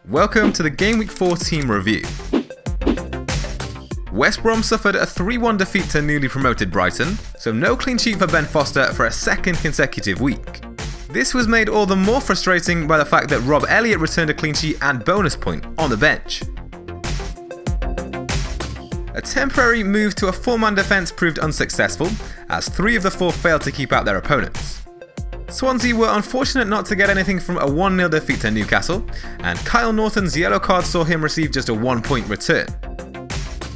Welcome to the Game Week 4 team review. West Brom suffered a 3-1 defeat to newly promoted Brighton, so no clean sheet for Ben Foster for a second consecutive week. This was made all the more frustrating by the fact that Rob Elliott returned a clean sheet and bonus point on the bench. A temporary move to a 4-man defence proved unsuccessful, as 3 of the 4 failed to keep out their opponents. Swansea were unfortunate not to get anything from a 1-0 defeat to Newcastle, and Kyle Norton's yellow card saw him receive just a 1-point return.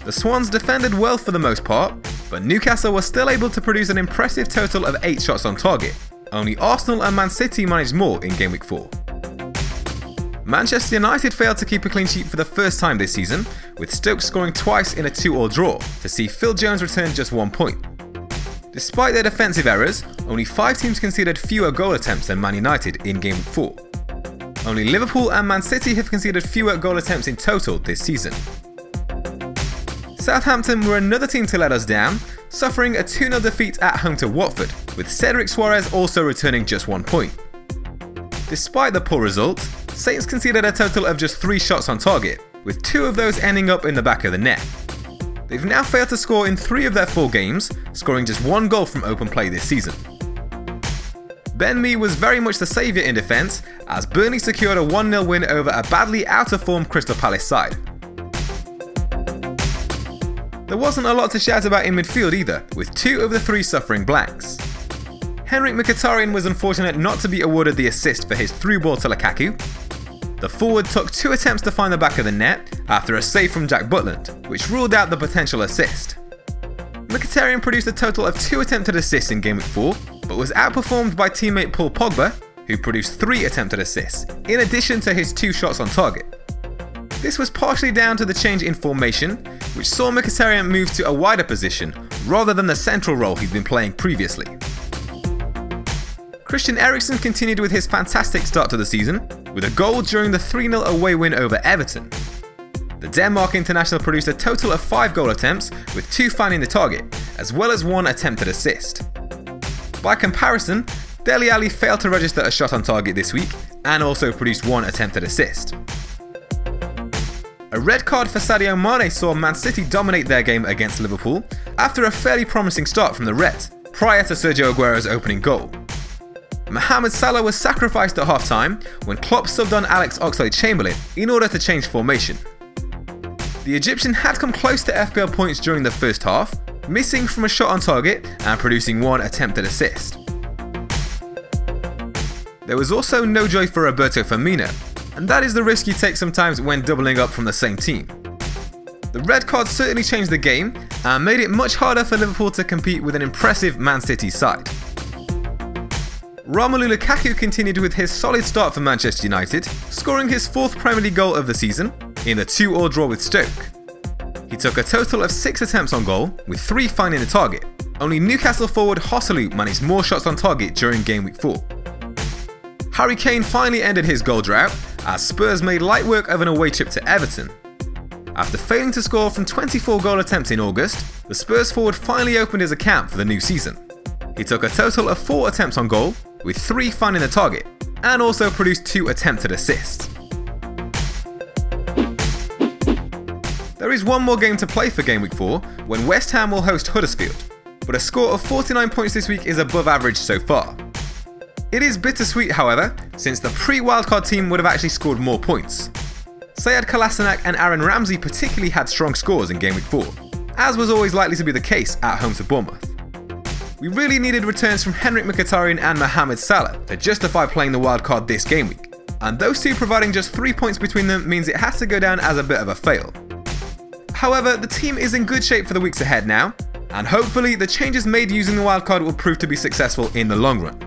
The Swans defended well for the most part, but Newcastle was still able to produce an impressive total of 8 shots on target. Only Arsenal and Man City managed more in Game Week 4. Manchester United failed to keep a clean sheet for the first time this season, with Stoke scoring twice in a 2-2 draw to see Phil Jones return just 1 point. Despite their defensive errors, only 5 teams conceded fewer goal attempts than Man United in Game Week 4. Only Liverpool and Man City have conceded fewer goal attempts in total this season. Southampton were another team to let us down, suffering a 2-0 defeat at home to Watford, with Cedric Soares also returning just 1 point. Despite the poor result, Saints conceded a total of just 3 shots on target, with 2 of those ending up in the back of the net. They've now failed to score in 3 of their 4 games, scoring just 1 goal from open play this season. Ben Mee was very much the saviour in defence, as Burnley secured a 1-0 win over a badly out-of-form Crystal Palace side. There wasn't a lot to shout about in midfield either, with 2 of the 3 suffering blanks. Henrik Mkhitaryan was unfortunate not to be awarded the assist for his through ball to Lukaku. The forward took 2 attempts to find the back of the net after a save from Jack Butland, which ruled out the potential assist. Mkhitaryan produced a total of 2 attempted assists in Game Week 4, but was outperformed by teammate Paul Pogba, who produced 3 attempted assists, in addition to his 2 shots on target. This was partially down to the change in formation, which saw Mkhitaryan move to a wider position rather than the central role he'd been playing previously. Christian Eriksen continued with his fantastic start to the season, with a goal during the 3-0 away win over Everton. The Denmark international produced a total of 5 goal attempts, with 2 finding the target, as well as 1 attempted assist. By comparison, Dele Alli failed to register a shot on target this week, and also produced 1 attempted assist. A red card for Sadio Mane saw Man City dominate their game against Liverpool after a fairly promising start from the Reds, prior to Sergio Aguero's opening goal. Mohamed Salah was sacrificed at half-time when Klopp subbed on Alex Oxlade-Chamberlain in order to change formation. The Egyptian had come close to FPL points during the first half, missing from a shot on target and producing 1 attempted assist. There was also no joy for Roberto Firmino, and that is the risk you take sometimes when doubling up from the same team. The red card certainly changed the game and made it much harder for Liverpool to compete with an impressive Man City side. Romelu Lukaku continued with his solid start for Manchester United, scoring his 4th Premier League goal of the season in the 2-2 draw with Stoke. He took a total of 6 attempts on goal, with 3 finding the target. Only Newcastle forward Joselu managed more shots on target during Game Week 4. Harry Kane finally ended his goal drought, as Spurs made light work of an away trip to Everton. After failing to score from 24 goal attempts in August, the Spurs forward finally opened his account for the new season. He took a total of 4 attempts on goal, with 3 finding the target, and also produced 2 attempted assists. There is one more game to play for Game Week 4, when West Ham will host Huddersfield, but a score of 49 points this week is above average so far. It is bittersweet, however, since the pre-wildcard team would have actually scored more points. Sead Kolasinac and Aaron Ramsey particularly had strong scores in Game Week 4, as was always likely to be the case at home to Bournemouth. We really needed returns from Henrik Mkhitaryan and Mohamed Salah to justify playing the wildcard this game week, and those 2 providing just 3 points between them means it has to go down as a bit of a fail. However, the team is in good shape for the weeks ahead now, and hopefully the changes made using the wildcard will prove to be successful in the long run.